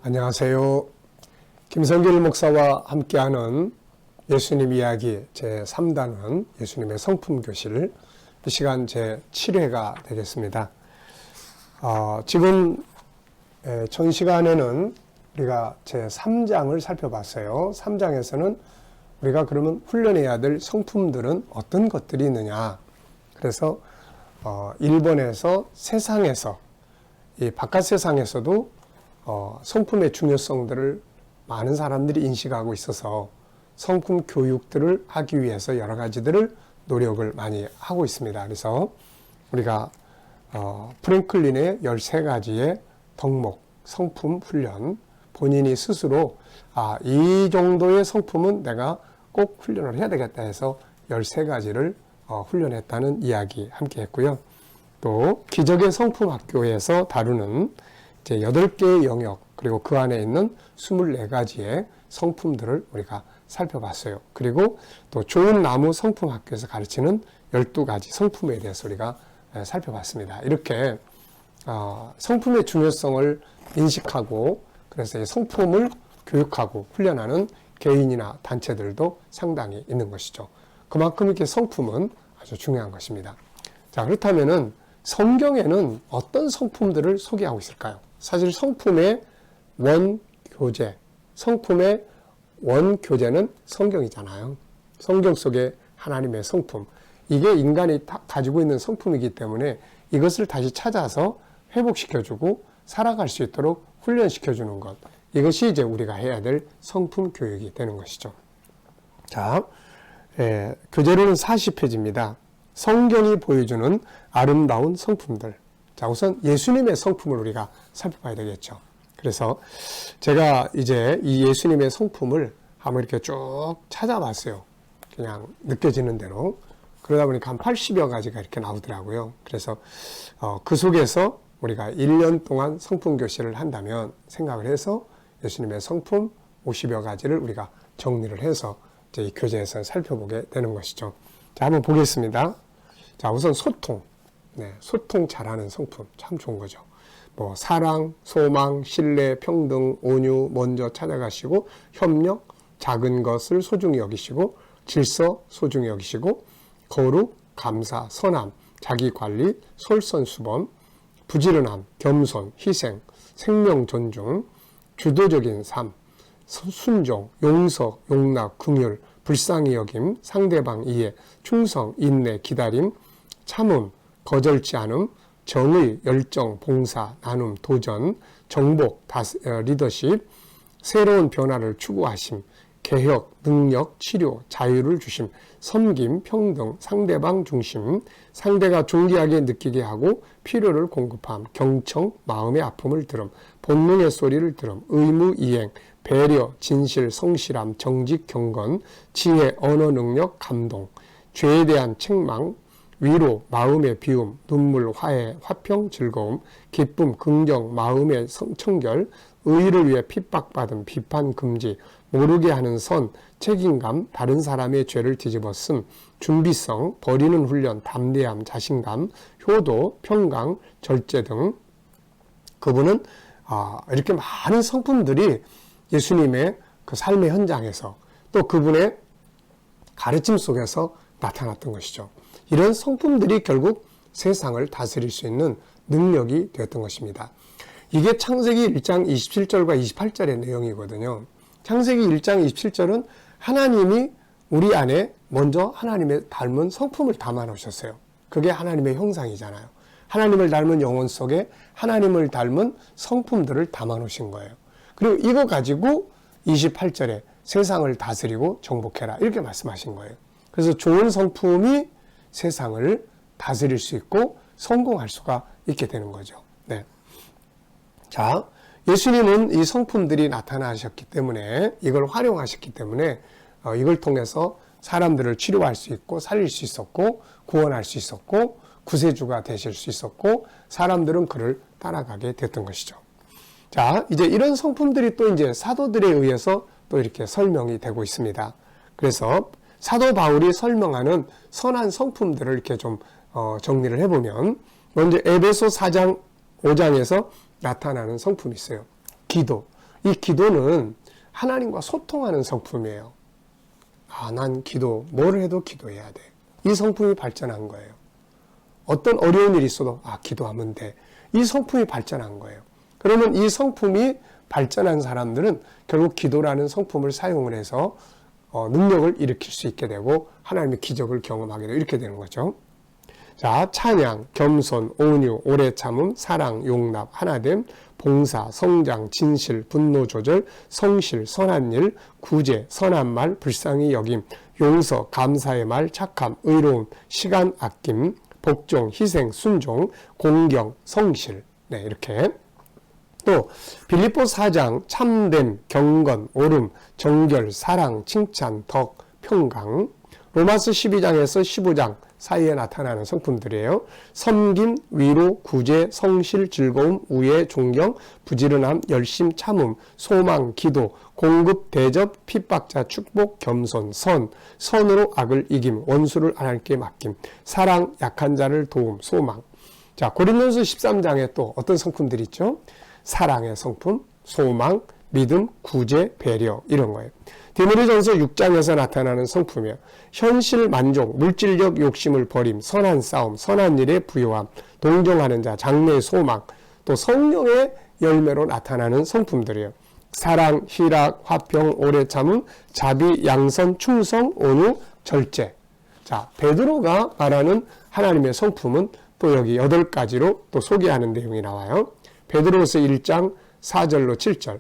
안녕하세요. 김성길 목사와 함께하는 예수님 이야기 제3단원 예수님의 성품교실, 이 시간 제7회가 되겠습니다. 지금 전 시간에는 우리가 제3장을 살펴봤어요. 3장에서는 우리가 그러면 훈련해야 될 성품들은 어떤 것들이 있느냐. 그래서 1번에서 세상에서, 이 바깥 세상에서도 성품의 중요성들을 많은 사람들이 인식하고 있어서 성품 교육들을 하기 위해서 여러 가지들을 노력을 많이 하고 있습니다. 그래서 우리가 프랭클린의 13가지의 덕목, 성품 훈련, 본인이 스스로 이 정도의 성품은 내가 꼭 훈련을 해야 되겠다 해서 13가지를 훈련했다는 이야기 함께 했고요. 또 기적의 성품 학교에서 다루는 이제 8개의 영역, 그리고 그 안에 있는 24가지의 성품들을 우리가 살펴봤어요. 그리고 또 좋은 나무 성품 학교에서 가르치는 12가지 성품에 대해서 우리가 살펴봤습니다. 이렇게 성품의 중요성을 인식하고, 그래서 이 성품을 교육하고 훈련하는 개인이나 단체들도 상당히 있는 것이죠. 그만큼 이렇게 성품은 아주 중요한 것입니다. 자, 그렇다면은 성경에는 어떤 성품들을 소개하고 있을까요? 사실 성품의 원교재, 성품의 원교재는 성경이잖아요. 성경 속에 하나님의 성품, 이게 인간이 가지고 있는 성품이기 때문에 이것을 다시 찾아서 회복시켜주고 살아갈 수 있도록 훈련시켜주는 것, 이것이 이제 우리가 해야 될 성품 교육이 되는 것이죠. 자, 교재로는 40페이지입니다. 성경이 보여주는 아름다운 성품들. 자, 우선 예수님의 성품을 우리가 살펴봐야 되겠죠. 그래서 제가 이제 이 예수님의 성품을 한번 이렇게 쭉 찾아봤어요. 그냥 느껴지는 대로. 그러다 보니까 한 80여 가지가 이렇게 나오더라고요. 그래서 그 속에서 우리가 1년 동안 성품 교실을 한다면 생각을 해서 예수님의 성품 50여 가지를 우리가 정리를 해서 이제 이 교재에서 살펴보게 되는 것이죠. 자, 한번 보겠습니다. 자, 우선 소통. 네, 소통 잘하는 성품 참 좋은 거죠. 뭐 사랑, 소망, 신뢰, 평등, 온유, 먼저 찾아가시고, 협력, 작은 것을 소중히 여기시고, 질서 소중히 여기시고, 거룩, 감사, 선함, 자기관리, 솔선수범, 부지런함, 겸손, 희생, 생명 존중, 주도적인 삶, 순종, 용서, 용납, 긍휼, 불쌍히 여김, 상대방 이해, 충성, 인내, 기다림, 참음, 거절치 않음, 정의, 열정, 봉사, 나눔, 도전, 정복, 리더십, 새로운 변화를 추구하심, 개혁, 능력, 치료, 자유를 주심, 섬김, 평등, 상대방 중심, 상대가 존귀하게 느끼게 하고 필요를 공급함, 경청, 마음의 아픔을 들음, 본능의 소리를 들음, 의무 이행, 배려, 진실, 성실함, 정직, 경건, 지혜, 언어 능력, 감동, 죄에 대한 책망, 위로, 마음의 비움, 눈물, 화해, 화평, 즐거움, 기쁨, 긍정, 마음의 청결, 의의를 위해 핍박받음, 비판 금지, 모르게 하는 선, 책임감, 다른 사람의 죄를 뒤집어쓰m, 준비성, 버리는 훈련, 담대함, 자신감, 효도, 평강, 절제 등. 그분은 이렇게 많은 성품들이 예수님의 그 삶의 현장에서 또 그분의 가르침 속에서 나타났던 것이죠. 이런 성품들이 결국 세상을 다스릴 수 있는 능력이 되었던 것입니다. 이게 창세기 1장 27절과 28절의 내용이거든요. 창세기 1장 27절은 하나님이 우리 안에 먼저 하나님의 닮은 성품을 담아 놓으셨어요. 그게 하나님의 형상이잖아요. 하나님을 닮은 영혼 속에 하나님을 닮은 성품들을 담아 놓으신 거예요. 그리고 이거 가지고 28절에 세상을 다스리고 정복해라, 이렇게 말씀하신 거예요. 그래서 좋은 성품이 세상을 다스릴 수 있고 성공할 수가 있게 되는 거죠. 네. 자, 예수님은 이 성품들이 나타나셨기 때문에, 이걸 활용하셨기 때문에 이걸 통해서 사람들을 치료할 수 있고 살릴 수 있었고 구원할 수 있었고 구세주가 되실 수 있었고 사람들은 그를 따라가게 됐던 것이죠. 자, 이제 이런 성품들이 또 이제 사도들에 의해서 또 이렇게 설명이 되고 있습니다. 그래서 사도 바울이 설명하는 선한 성품들을 이렇게 좀 정리를 해보면, 먼저 에베소 4장 5장에서 나타나는 성품이 있어요. 기도. 이 기도는 하나님과 소통하는 성품이에요. 난 기도, 뭘 해도 기도해야 돼. 이 성품이 발전한 거예요. 어떤 어려운 일이 있어도 기도하면 돼. 이 성품이 발전한 거예요. 그러면 이 성품이 발전한 사람들은 결국 기도라는 성품을 사용을 해서 능력을 일으킬 수 있게 되고 하나님의 기적을 경험하게 되고 이렇게 되는 거죠. 자, 찬양, 겸손, 온유, 오래 참음, 사랑, 용납, 하나됨, 봉사, 성장, 진실, 분노 조절, 성실, 선한 일, 구제, 선한 말, 불쌍히 여김, 용서, 감사의 말, 착함, 의로움, 시간 아낌, 복종, 희생, 순종, 공경, 성실. 네, 이렇게. 또 빌립보 4장 참됨, 경건, 옳음, 정결, 사랑, 칭찬, 덕, 평강. 로마서 12장에서 15장 사이에 나타나는 성품들이에요. 섬김, 위로, 구제, 성실, 즐거움, 우애, 존경, 부지런함, 열심, 참음, 소망, 기도, 공급, 대접, 핍박자, 축복, 겸손, 선으로 악을 이김, 원수를 하나님께 맡김, 사랑, 약한 자를 도움, 소망. 자, 고린도서 13장에 또 어떤 성품들이 있죠? 사랑의 성품, 소망, 믿음, 구제, 배려 이런 거예요. 디모데전서 6장에서 나타나는 성품이에요. 현실 만족, 물질적 욕심을 버림, 선한 싸움, 선한 일에 부요함, 동정하는 자, 장래의 소망, 또 성령의 열매로 나타나는 성품들이에요. 사랑, 희락, 화평, 오래 참음, 자비, 양선, 충성, 온유, 절제. 자, 베드로가 말하는 하나님의 성품은 또 여기 8가지로 또 소개하는 내용이 나와요. 베드로서 1장 4절로 7절.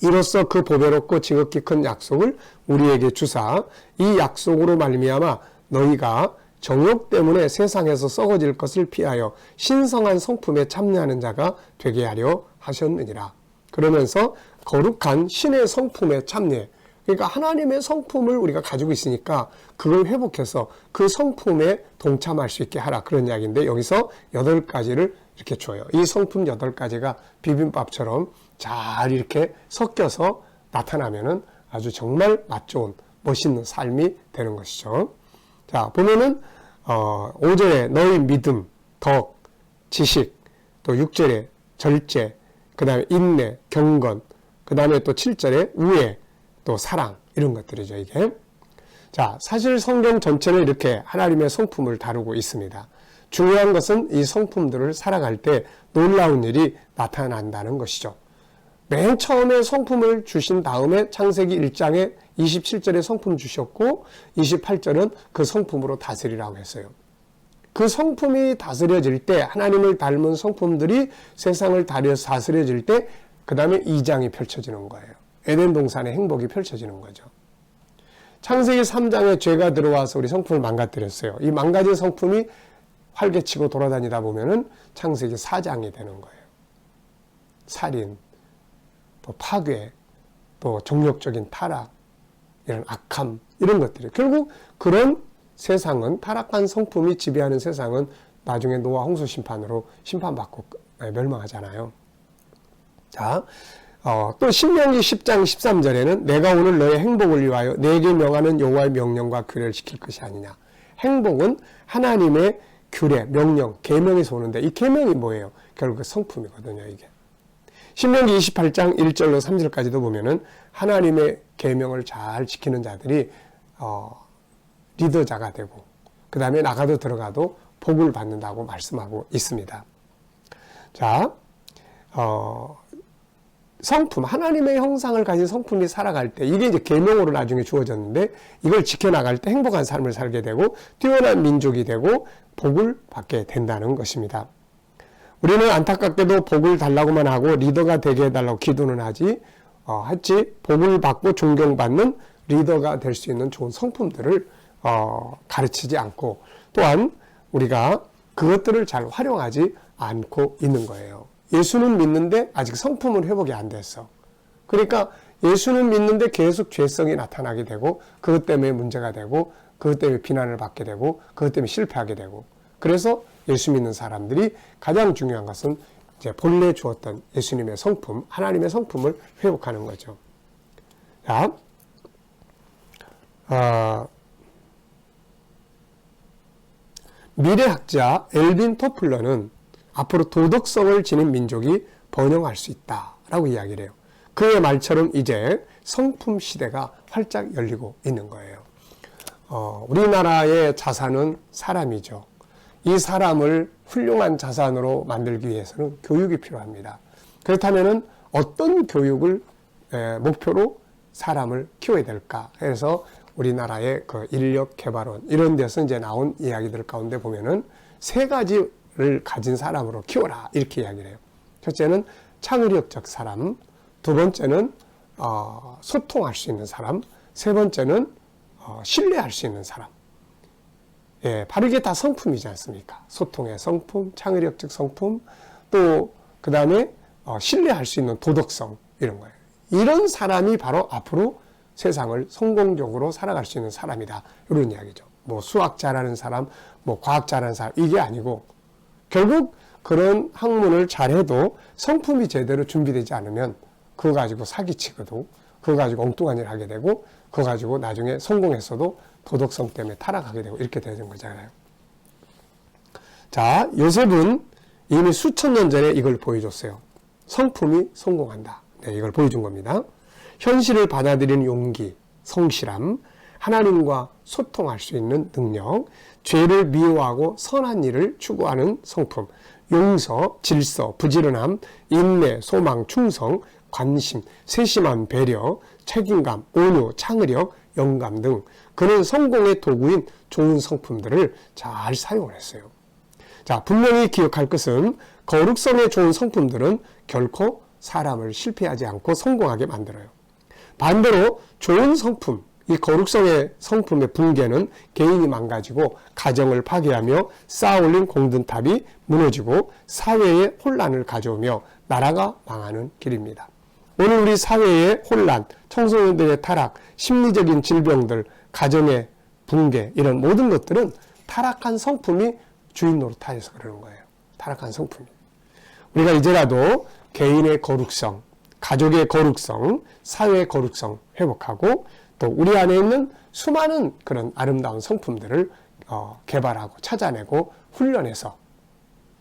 이로써 그 보배롭고 지극히 큰 약속을 우리에게 주사 이 약속으로 말미암아 너희가 정욕 때문에 세상에서 썩어질 것을 피하여 신성한 성품에 참여하는 자가 되게 하려 하셨느니라. 그러면서 거룩한 신의 성품에 참여해. 그러니까 하나님의 성품을 우리가 가지고 있으니까 그걸 회복해서 그 성품에 동참할 수 있게 하라. 그런 이야기인데 여기서 8가지를 이렇게 줘요. 이 성품 8가지가 비빔밥처럼 잘 이렇게 섞여서 나타나면은 아주 정말 맛 좋은 멋있는 삶이 되는 것이죠. 자, 보면은 5절에 너희 믿음, 덕, 지식, 또 6절에 절제, 그 다음에 인내, 경건, 그 다음에 또 7절에 우애, 또 사랑 이런 것들이죠, 이게. 자, 사실 성경 전체는 이렇게 하나님의 성품을 다루고 있습니다. 중요한 것은 이 성품들을 살아갈 때 놀라운 일이 나타난다는 것이죠. 맨 처음에 성품을 주신 다음에 창세기 1장에 27절에 성품 주셨고 28절은 그 성품으로 다스리라고 했어요. 그 성품이 다스려질 때 하나님을 닮은 성품들이 세상을 다스려질 때 그 다음에 2장이 펼쳐지는 거예요. 에덴 동산의 행복이 펼쳐지는 거죠. 창세기 3장에 죄가 들어와서 우리 성품을 망가뜨렸어요. 이 망가진 성품이 활개치고 돌아다니다 보면은 창세기 4장이 되는 거예요. 살인, 또 파괴, 또 정욕적인 타락, 이런 악함, 이런 것들이 결국 그런 세상은 타락한 성품이 지배하는 세상은 나중에 노아 홍수 심판으로 심판받고 멸망하잖아요. 자, 또 신명기 10장 13절에는 내가 오늘 너의 행복을 위하여 내게 명하는 여호와의 명령과 규례를 지킬 것이 아니냐. 행복은 하나님의 규례, 명령, 계명에서 오는데 이 계명이 뭐예요? 결국 그 성품이거든요, 이게. 신명기 28장 1절로 3절까지도 보면은 하나님의 계명을 잘 지키는 자들이 리더자가 되고 그 다음에 나가도 들어가도 복을 받는다고 말씀하고 있습니다. 자, 성품, 하나님의 형상을 가진 성품이 살아갈 때 이게 이제 계명으로 나중에 주어졌는데 이걸 지켜나갈 때 행복한 삶을 살게 되고 뛰어난 민족이 되고 복을 받게 된다는 것입니다. 우리는 안타깝게도 복을 달라고만 하고 리더가 되게 해달라고 기도는 하지 복을 받고 존경받는 리더가 될 수 있는 좋은 성품들을 가르치지 않고 또한 우리가 그것들을 잘 활용하지 않고 있는 거예요. 예수는 믿는데 아직 성품은 회복이 안 됐어. 그러니까 예수는 믿는데 계속 죄성이 나타나게 되고 그것 때문에 문제가 되고 그것 때문에 비난을 받게 되고 그것 때문에 실패하게 되고 그래서 예수 믿는 사람들이 가장 중요한 것은 이제 본래 주었던 예수님의 성품, 하나님의 성품을 회복하는 거죠. 자, 미래학자 엘빈 토플러는 앞으로 도덕성을 지닌 민족이 번영할 수 있다라고 이야기를 해요. 그의 말처럼 이제 성품 시대가 활짝 열리고 있는 거예요. 우리나라의 자산은 사람이죠. 이 사람을 훌륭한 자산으로 만들기 위해서는 교육이 필요합니다. 그렇다면 어떤 교육을 목표로 사람을 키워야 될까 해서 우리나라의 그 인력개발원 이런 데서 이제 나온 이야기들 가운데 보면은 세 가지를 가진 사람으로 키워라 이렇게 이야기를 해요. 첫째는 창의력적 사람, 두 번째는 소통할 수 있는 사람, 세 번째는 신뢰할 수 있는 사람. 예, 바로 이게 다 성품이지 않습니까? 소통의 성품, 창의력적 성품, 또 그 다음에 신뢰할 수 있는 도덕성 이런 거예요. 이런 사람이 바로 앞으로 세상을 성공적으로 살아갈 수 있는 사람이다. 이런 이야기죠. 뭐 수학 잘하는 사람, 뭐 과학 잘하는 사람 이게 아니고 결국 그런 학문을 잘해도 성품이 제대로 준비되지 않으면 그거 가지고 사기치고도 그거 가지고 엉뚱한 일을 하게 되고 그거 가지고 나중에 성공했어도 도덕성 때문에 타락하게 되고 이렇게 되는 거잖아요. 자, 요셉은 이미 수천 년 전에 이걸 보여줬어요. 성품이 성공한다. 네, 이걸 보여준 겁니다. 현실을 받아들이는 용기, 성실함, 하나님과 소통할 수 있는 능력, 죄를 미워하고 선한 일을 추구하는 성품, 용서, 질서, 부지런함, 인내, 소망, 충성, 관심, 세심한 배려, 책임감, 온유, 창의력, 영감 등 그는 성공의 도구인 좋은 성품들을 잘 사용을 했어요. 자, 분명히 기억할 것은 거룩성의 좋은 성품들은 결코 사람을 실패하지 않고 성공하게 만들어요. 반대로 좋은 성품, 이 거룩성의 성품의 붕괴는 개인이 망가지고 가정을 파괴하며 쌓아올린 공든탑이 무너지고 사회에 혼란을 가져오며 나라가 망하는 길입니다. 오늘 우리 사회의 혼란, 청소년들의 타락, 심리적인 질병들, 가정의 붕괴 이런 모든 것들은 타락한 성품이 주인 노릇하여서 그러는 거예요. 타락한 성품이. 우리가 이제라도 개인의 거룩성, 가족의 거룩성, 사회의 거룩성 회복하고 또 우리 안에 있는 수많은 그런 아름다운 성품들을 개발하고 찾아내고 훈련해서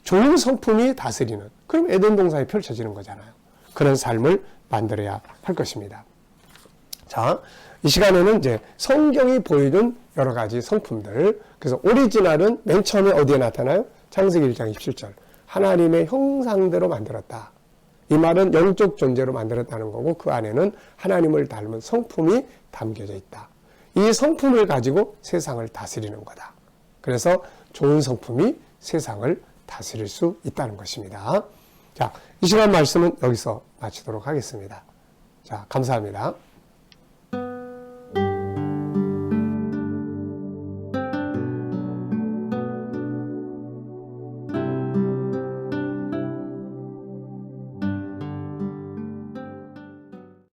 좋은 성품이 다스리는 그럼 에덴 동산이 펼쳐지는 거잖아요. 그런 삶을 만들어야 할 것입니다. 자, 이 시간에는 이제 성경이 보여준 여러 가지 성품들. 그래서 오리지널은 맨 처음에 어디에 나타나요? 창세기 1장 27절. 하나님의 형상대로 만들었다. 이 말은 영적 존재로 만들었다는 거고 그 안에는 하나님을 닮은 성품이 담겨져 있다. 이 성품을 가지고 세상을 다스리는 거다. 그래서 좋은 성품이 세상을 다스릴 수 있다는 것입니다. 자, 이 시간 말씀은 여기서 마치도록 하겠습니다. 자, 감사합니다.